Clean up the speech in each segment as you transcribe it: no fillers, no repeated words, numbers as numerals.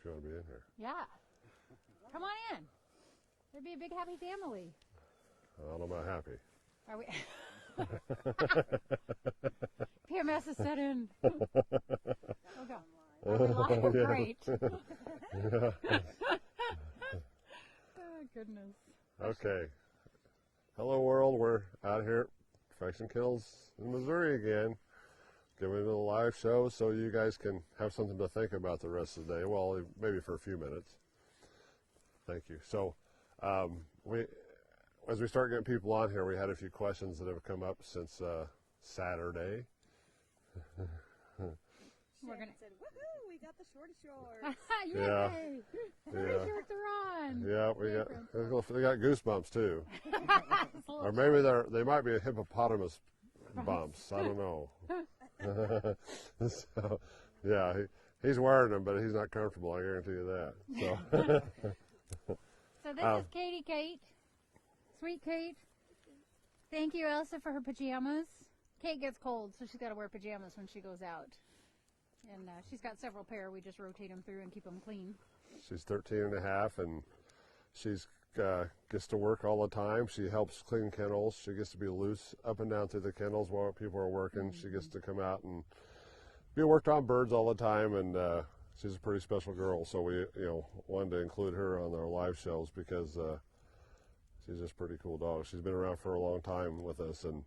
if you want to be in here. Yeah. Come on in. There'd be a big happy family. I don't know about happy. Are we? PMS is set in. Okay. Are we live? Yeah. Great. Yeah. Oh, goodness. Okay. Hello, world. We're out here at Fix and Kills in Missouri again, giving it a live show so you guys can have something to think about the rest of the day. Well, maybe for a few minutes. Thank you. So, as we start getting people on here, we had a few questions that have come up since Saturday. Shannon said, "Woohoo! We got the shorty shorts." Yay! Yeah. Shorty shorts are on. Yeah, we got goosebumps too, It's a little or maybe they might be hippopotamus bumps. I don't know. So, yeah, he's wearing them, but he's not comfortable. I guarantee you that. So, So this is Katie Kate. Sweet Kate. Thank you, Elsa, for her pajamas. Kate gets cold, so she's got to wear pajamas when she goes out. And she's got several pair. We just rotate them through and keep them clean. she's 13 and a half, and she's gets to work all the time. She helps clean kennels. She gets to be loose up and down through the kennels while people are working. Mm-hmm. She gets to come out and be worked on birds all the time, and she's a pretty special girl. So we, wanted to include her on our live shows because she's just a pretty cool dog. She's been around for a long time with us and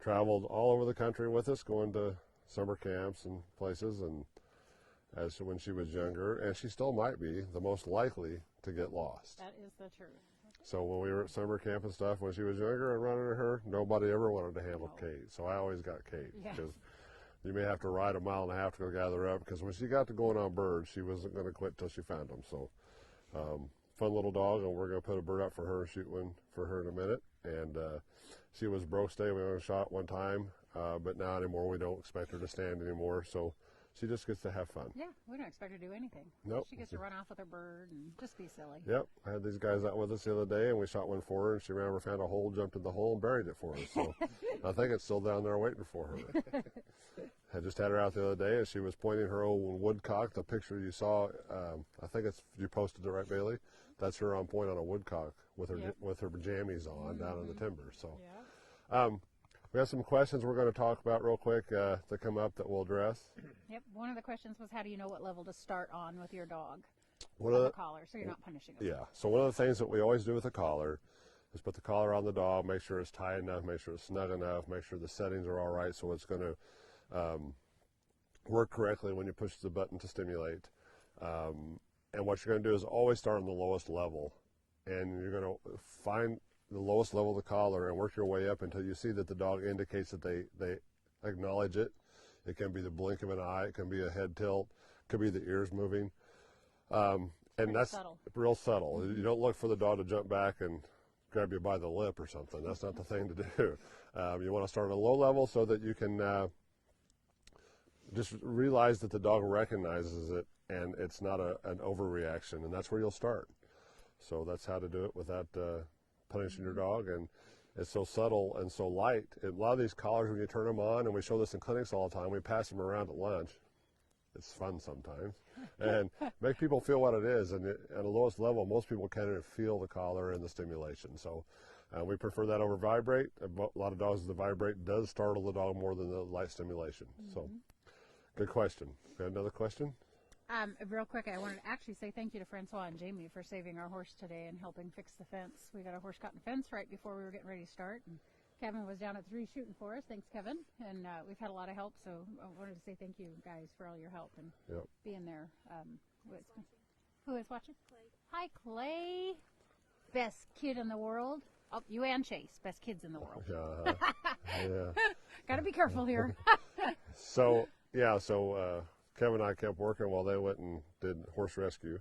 traveled all over the country with us, going to summer camps and places, and as when she was younger, and she still might be the most likely to get lost. That is the truth. So when we were at summer camp and stuff, when she was younger and running to her, nobody ever wanted to handle Kate. So I always got Kate because you may have to ride a mile and a half to go gather her up, because when she got to going on birds, she wasn't going to quit till she found them. So fun little dog, and we're going to put a bird up for her and shoot one for her in a minute. And she was broke stay. We only shot one time, but now anymore we don't expect her to stand anymore. So she just gets to have fun. Yeah, we don't expect her to do anything. Nope. She gets to run off with her bird and just be silly. Yep. I had these guys out with us the other day, and we shot one for her, and she ran over, found a hole, jumped in the hole, and buried it for us. So I think it's still down there waiting for her. I just had her out the other day, and she was pointing her old woodcock. The picture you saw, I think you posted it, right, Bailey? That's her on point on a woodcock with her with her jammies on down in the timber. So we have some questions we're going to talk about real quick that come up that we'll address. Yep. One of the questions was, how do you know what level to start on with your dog? One on the collar, so you're not punishing them. Yeah. So one of the things that we always do with the collar is put the collar on the dog, make sure it's tight enough, make sure it's snug enough, make sure the settings are all right, so it's going to work correctly when you push the button to stimulate. And what you're going to do is always start on the lowest level, and you're going to find the lowest level of the collar and work your way up until you see that the dog indicates that they acknowledge it. It can be the blink of an eye, it can be a head tilt, it could be the ears moving. And that's subtle. Real subtle. Mm-hmm. You don't look for the dog to jump back and grab you by the lip or something. That's not the thing to do. You want to start at a low level so that you can just realize that the dog recognizes it and it's not an overreaction, and that's where you'll start. So that's how to do it without punishing your dog, and it's so subtle and so light. A lot of these collars, when you turn them on, and we show this in clinics all the time, we pass them around at lunch. It's fun sometimes, and make people feel what it is. And at the lowest level, most people can't feel the collar and the stimulation. So we prefer that over vibrate. A lot of dogs, the vibrate does startle the dog more than the light stimulation. Mm-hmm. So good question. Got another question? Real quick, I wanted to actually say thank you to Francois and Jamie for saving our horse today and helping fix the fence. We got our horse caught in the fence right before we were getting ready to start, and Kevin was down at 3 shooting for us. Thanks, Kevin. And we've had a lot of help, so I wanted to say thank you guys for all your help and being there. Who is watching? Clay. Hi, Clay. Best kid in the world. Oh, you and Chase, best kids in the world. Yeah. Got to be careful here. So Kevin and I kept working while they went and did horse rescue.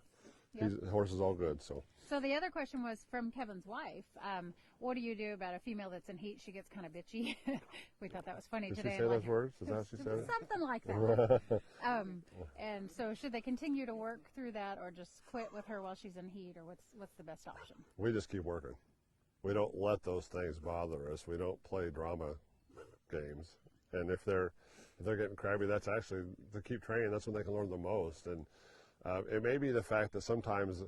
Yep. The horse is all good. So the other question was from Kevin's wife. What do you do about a female that's in heat? She gets kind of bitchy. We thought that was funny Did today. She say those words? Is that how she said it? Something like that. And so should they continue to work through that, or just quit with her while she's in heat, or what's the best option? We just keep working. We don't let those things bother us. We don't play drama games. And if they're getting crabby, that's actually, to keep training, that's when they can learn the most. And It may be the fact that sometimes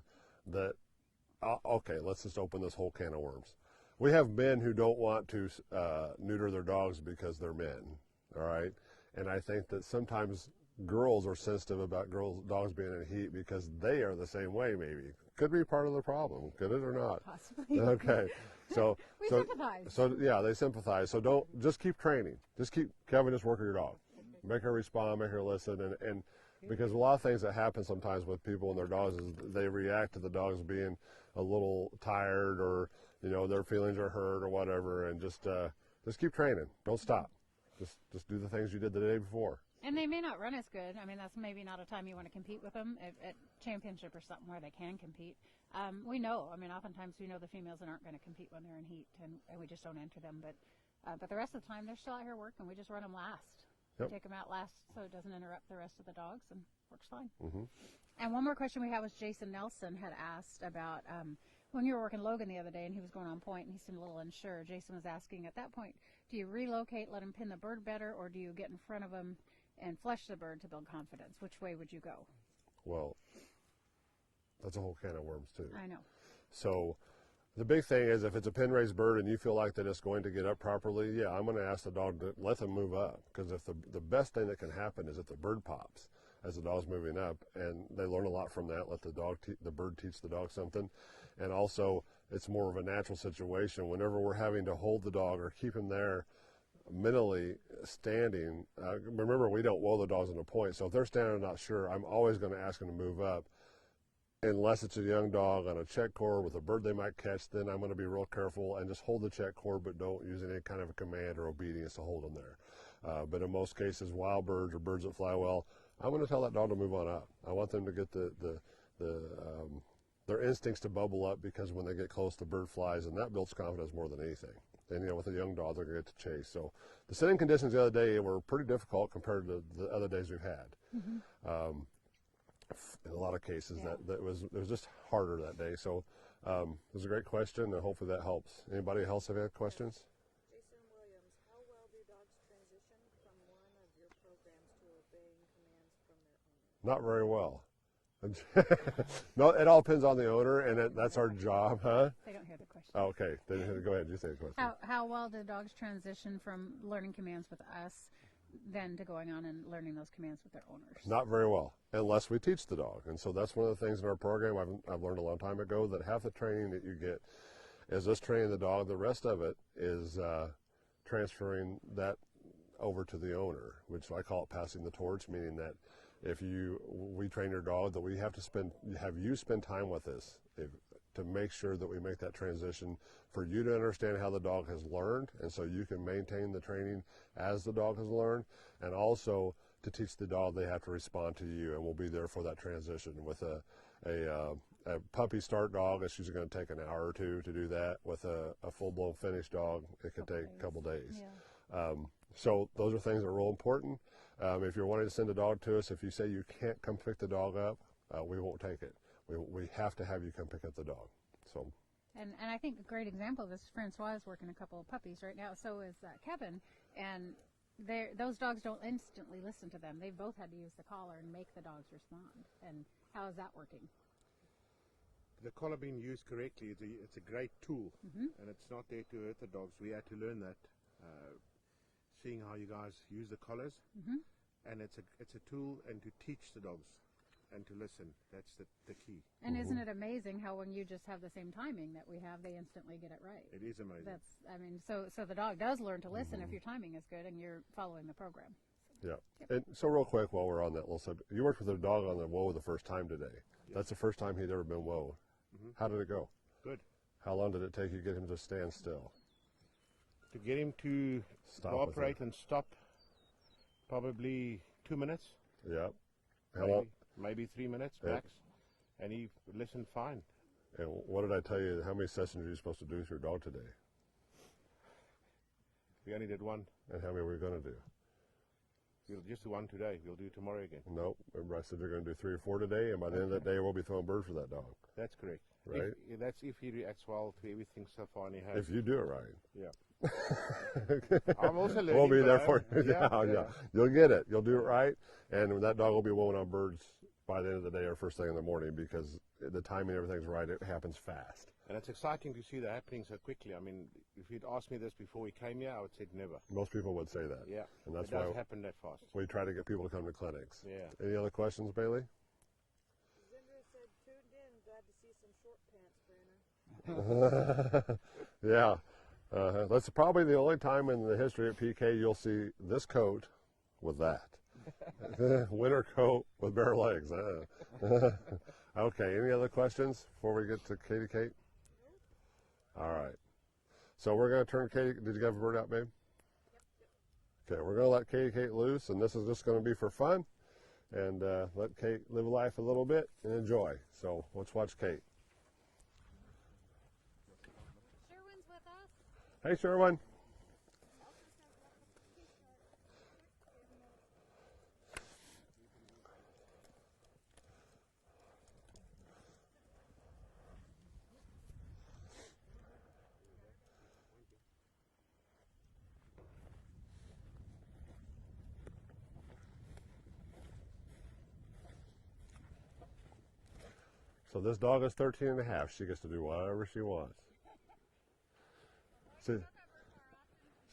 that, okay, let's just open this whole can of worms. We have men who don't want to neuter their dogs because they're men, all right? And I think that sometimes girls are sensitive about dogs being in heat because they are the same way, maybe. Could be part of the problem, could it or not? Possibly. Okay. So, We sympathize. So yeah, they sympathize. So just keep training. Kevin, just work with your dog. Make her respond, make her listen, and because a lot of things that happen sometimes with people and their dogs is they react to the dogs being a little tired or, their feelings are hurt or whatever, and just keep training. Don't stop. Just do the things you did the day before. And they may not run as good. I mean, that's maybe not a time you want to compete with them at championship or something where they can compete. We know. I mean, oftentimes we know the females that aren't going to compete when they're in heat, and we just don't enter them. But the rest of the time, they're still out here working. We just run them last. Yep. Take them out last so it doesn't interrupt the rest of the dogs, and works fine. Mm-hmm. And one more question we had was Jason Nelson had asked about when you were working Logan the other day, and he was going on point, and he seemed a little unsure. Jason was asking, at that point, do you relocate, let him pin the bird better, or do you get in front of him and flush the bird to build confidence? Which way would you go? Well, that's a whole can of worms, too. I know. So the big thing is if it's a pin raised bird and you feel like that it's going to get up properly, yeah, I'm going to ask the dog to let them move up. Because if the best thing that can happen is if the bird pops as the dog's moving up, and they learn a lot from that. Let the bird teach the dog something. And also, it's more of a natural situation. Whenever we're having to hold the dog or keep him there mentally standing, remember, we don't whoa the dogs into point. So if they're standing and not sure, I'm always going to ask them to move up. Unless it's a young dog on a check cord with a bird they might catch, then I'm going to be real careful and just hold the check cord, but don't use any kind of a command or obedience to hold them there. But in most cases, wild birds or birds that fly well, I'm going to tell that dog to move on up. I want them to get their instincts to bubble up, because when they get close, the bird flies, and that builds confidence more than anything. And with a young dog, they're going to get to chase. So the sitting conditions the other day were pretty difficult compared to the other days we've had. Mm-hmm. In a lot of cases, Yeah. it was just harder that day. So it was a great question, and hopefully that helps. Anybody else have any questions? Jason Williams, how well do dogs transition from one of your programs to obeying commands from their owner? Not very well. No, it all depends on the owner, and that's our job, huh? They don't hear the question. Oh, okay, then go ahead. You say the question. How well do dogs transition from learning commands with us then to going on and learning those commands with their owners? Not very well, unless we teach the dog. And so that's one of the things in our program I've learned a long time ago, that half the training that you get is just training the dog. The rest of it is transferring that over to the owner, which I call it passing the torch, meaning that if we train your dog, that we have you spend time with us to make sure that we make that transition for you to understand how the dog has learned, and so you can maintain the training as the dog has learned, and also to teach the dog they have to respond to you, and we'll be there for that transition. With a puppy start dog, it's usually going to take an hour or two to do that. With a full-blown finished dog, it could take a couple days. Yeah. So those are things that are real important. If you're wanting to send a dog to us, if you say you can't come pick the dog up, we won't take it. We have to have you come pick up the dog. So. And I think a great example of this, Francois is working a couple of puppies right now. So is Kevin, and those dogs don't instantly listen to them. They've both had to use the collar and make the dogs respond. And how is that working? The collar being used correctly, it's a great tool, and it's not there to hurt the dogs. We had to learn that, seeing how you guys use the collars, and it's a tool, and to teach the dogs and to listen. That's the key. And isn't it amazing how when you just have the same timing that we have, they instantly get it right? It is amazing. So the dog does learn to listen if your timing is good and you're following the program. Yeah. Yep. And so real quick, while we're on that little subject, you worked with a dog on the whoa the first time today. Yep. That's the first time he'd ever been whoa. How did it go? Good. How long did it take you to get him to stand still? To get him to cooperate and stop, probably 2 minutes. Yep. How long? Maybe 3 minutes max. And he listened fine. And what did I tell you? How many sessions are you supposed to do with your dog today? We only did one. And how many were we going to do? We'll just do one today. We'll do tomorrow again. Nope. Remember I said you're going to do 3 or 4 today, and by the end of that day, we'll be throwing birds for that dog. That's correct. Right? That's if he reacts well to everything so far, and he has. If you do it right. Yeah. I'm also learning. We'll be there for you. Yeah. You'll get it. You'll do it right, and that dog will be wowing on birds by the end of the day or first thing in the morning, because the timing, everything's right. It happens fast. And it's exciting to see that happening so quickly. I mean, if you'd asked me this before we came here, I would say never. Most people would say that. Yeah, And that's it does why happen that fast. we try to get people to come to clinics. Yeah. Any other questions, Bailey? Zindra said, tuned in, glad to see some short pants, Brandon. Yeah. That's probably the only time in the history of PK you'll see this coat with that. Winter coat with bare legs. Okay, any other questions before we get to Katie Kate? All right. So we're going to turn Katie. Did you have a bird out, babe? Okay, we're going to let Katie Kate loose, and this is just going to be for fun. And let Kate live life a little bit and enjoy. So let's watch Kate. Sherwin's with us. Hey, Sherwin. So this dog is 13 and a half. She gets to do whatever she wants. She's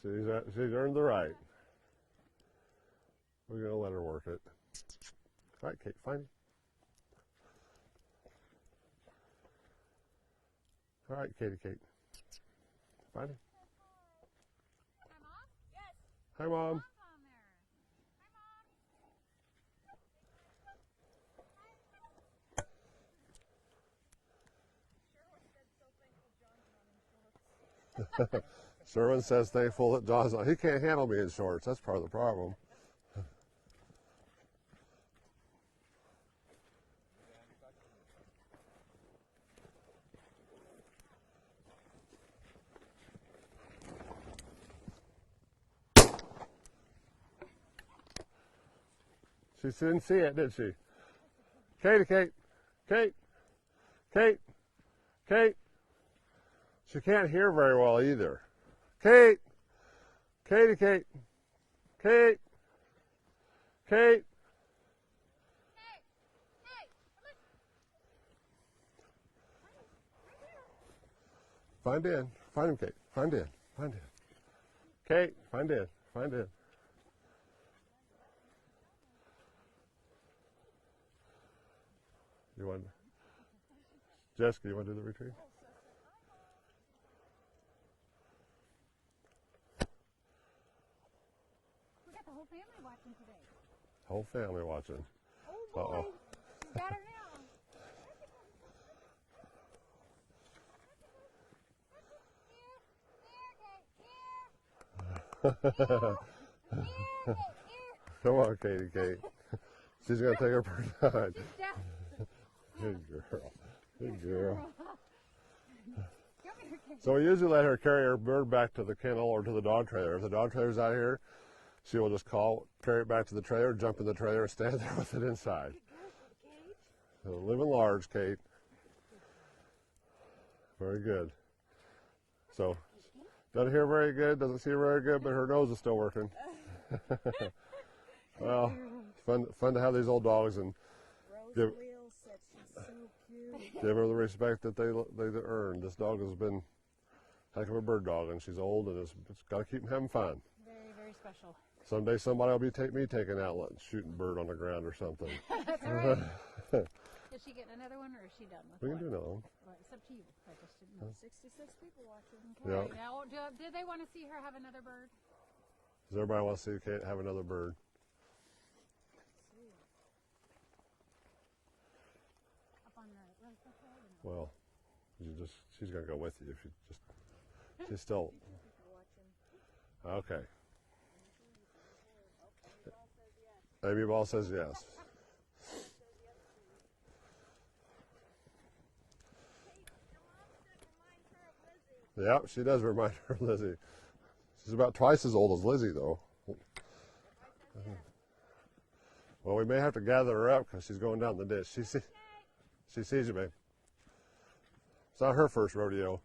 earned the right. We're going to let her work it. All right, Kate, find him. All right, Katie Kate. Find him. Hi, Mom? Yes. Hi, Mom. Mom's on there. Hi, Mom. Sherwin says thankful that John's on. He can't handle me in shorts. That's part of the problem. She didn't see it, did she? Katie, Kate, Kate, Kate, Kate. She can't hear very well either. Kate, Katie, Kate, Kate, Kate. Find in. Find him, Kate. Find in. Find in. Kate, find in. Find in. You want, Jessica, you want to do the retrieve? We got the whole family watching today. Whole family watching. Oh, boy. Uh-oh. She's got her now. Come on, Katie, Kate. She's going to take her bird. Good girl. Good girl. So we usually let her carry her bird back to the kennel or to the dog trailer. If the dog trailer's out here, she will just carry it back to the trailer, jump in the trailer, and stand there with it inside. So living large, Kate. Very good. So, doesn't hear very good, doesn't see very good, but her nose is still working. Well, fun to have these old dogs and give, Rosaleel said she's so cute. give her the respect that they earn. This dog has been a heck of a bird dog, and she's old, and it's got to keep them having fun. Very, very special. Someday somebody will be me taking out and shooting bird on the ground or something. That's all right. Is she getting another one, or is she done with We can one? do another one. Well, it's up to you. I just didn't know. 66 people watching. Yeah. Okay. Now, do they want to see her have another bird? Does everybody want to see Kate have another bird? Up on the right side? Or no? Well, she's going to go with you if she's still, okay. Amy Ball says yes. Yep, she does remind her of Lizzie. She's about twice as old as Lizzie, though. Well, we may have to gather her up because she's going down the ditch. She sees you, babe. It's not her first rodeo.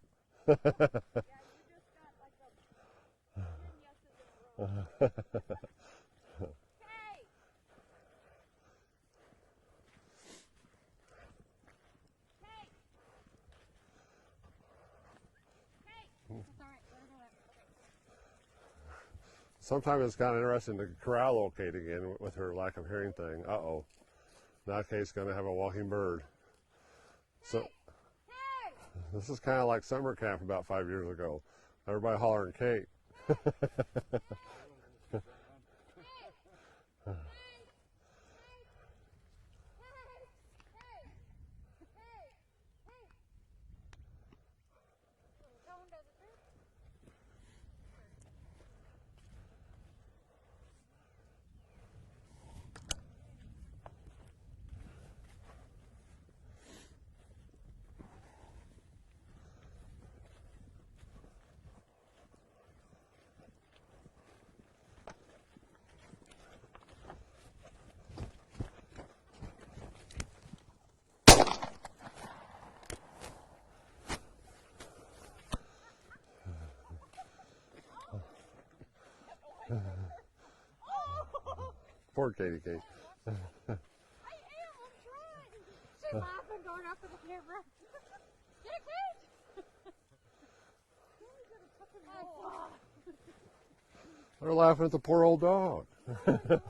sometimes it's kind of interesting to corral little Kate again with her lack of hearing thing. Uh-oh. Now Kate's going to have a walking bird. So this is kind of like summer camp about 5 years ago. Everybody hollering Kate. Poor Katie Kate. I am. I'm trying. She's laughing, going after the camera. Get a Kate. They're laughing at the poor old dog. Laughing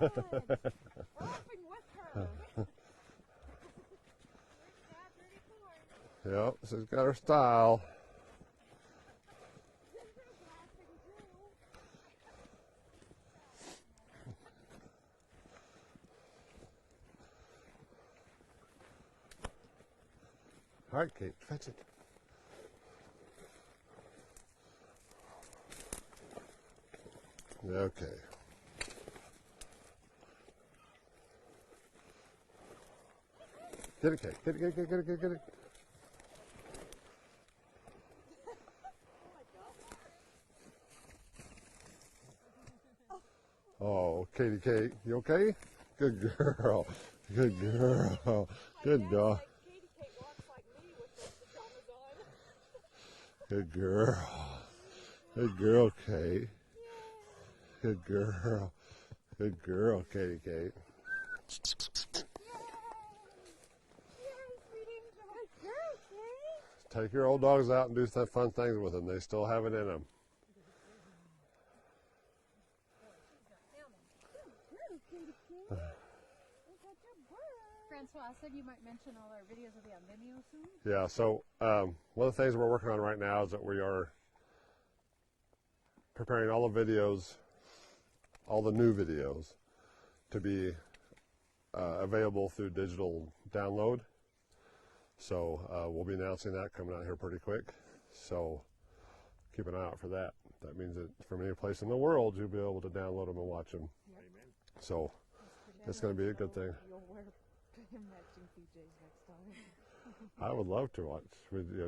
with her. Yep, she's got her style. All right, Kate, fetch it. Okay. Get it, Kate. Get it. Oh, Katie Kate, you okay? Good girl. Good girl. Good dog. Katie Kate walks like me with the pajamas on. Good girl. Good girl, Kate. Good girl. Good girl, Katie Kate. Take your old dogs out and do some fun things with them. They still have it in them. Francois said you might mention all our videos will be on Vimeo soon. Yeah, so one of the things we're working on right now is that we are preparing all the videos, all the new videos, to be available through digital download. So we'll be announcing that coming out here pretty quick. So keep an eye out for that. That means that from any place in the world, you'll be able to download them and watch them. Amen. So it's going to be a good thing. You'll wear matching PJs next time. I would love to watch.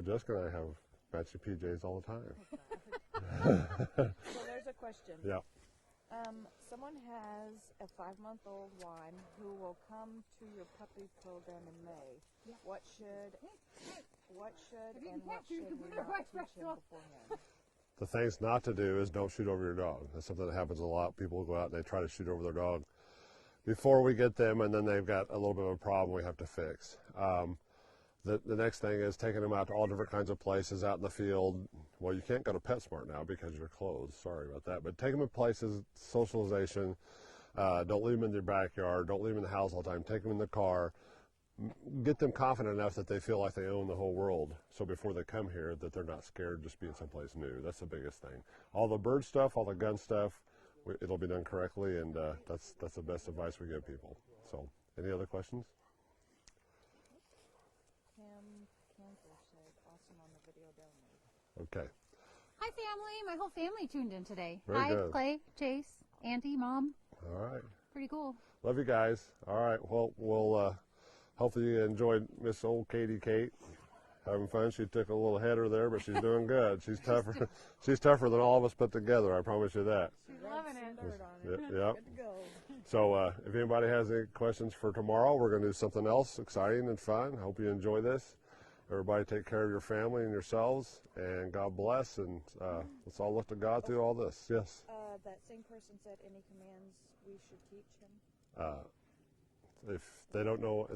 Jessica and I have matching PJs all the time. So there's a question. Yeah. Someone has a 5-month-old one who will come to your puppy program in May. Yeah. What should If you and can what catch her, you should can we put her not right teach back him on. beforehand? The things not to do is don't shoot over your dog. That's something that happens a lot. People go out and they try to shoot over their dog before we get them, and then they've got a little bit of a problem we have to fix. The next thing is taking them out to all different kinds of places out in the field. Well, you can't go to PetSmart now because you're closed. Sorry about that. But take them to places, socialization. Don't leave them in your backyard. Don't leave them in the house all the time. Take them in the car. Get them confident enough that they feel like they own the whole world. So before they come here, that they're not scared just being someplace new. That's the biggest thing. All the bird stuff, all the gun stuff, it'll be done correctly, and that's the best advice we give people. So, any other questions? Kim Cantor said, awesome on the video download. Okay. Hi, family. My whole family tuned in today. Very Hi, good. Clay, Chase, Auntie, Mom. All right. Pretty cool. Love you guys. All right. Well, we'll hopefully you enjoyed Miss Old Katie Kate. Having fun. She took a little header there, but she's doing good. She's tougher. She's tougher than all of us put together. I promise you that. She's loving it. Yep. Good to go. So if anybody has any questions for tomorrow, we're going to do something else exciting and fun. Hope you enjoy this. Everybody take care of your family and yourselves, and God bless, and let's all look to God through all this. Yes. That same person said, any commands we should teach him? If they don't know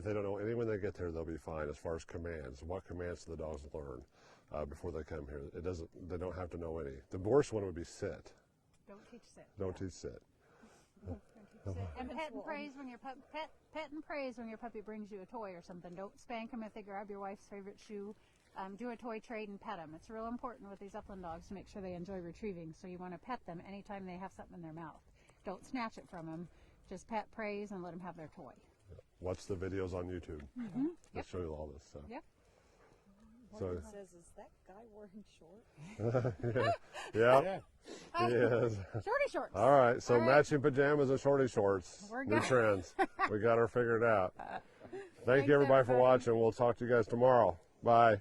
any when they get there, they'll be fine as far as commands. What commands do the dogs learn before they come here? They don't have to know any. The worst one would be sit. Don't teach sit. Don't teach sit. And pet and praise when your pet and praise when your puppy brings you a toy or something. Don't spank them if they grab your wife's favorite shoe. Do a toy trade and pet them. It's real important with these upland dogs to make sure they enjoy retrieving. So you want to pet them anytime they have something in their mouth. Don't snatch it from them. Just pet, praise, and let them have their toy. Watch the videos on YouTube. They'll show you all this stuff. Yep. So, Morgan says, is that guy wearing shorts? yeah, Yeah. he is. Shorty shorts. All right, so All right. matching pajamas and shorty shorts. We're New good. trends. We got her figured out. Thank Thanks, you, everybody, for everybody. watching. We'll talk to you guys tomorrow. Bye.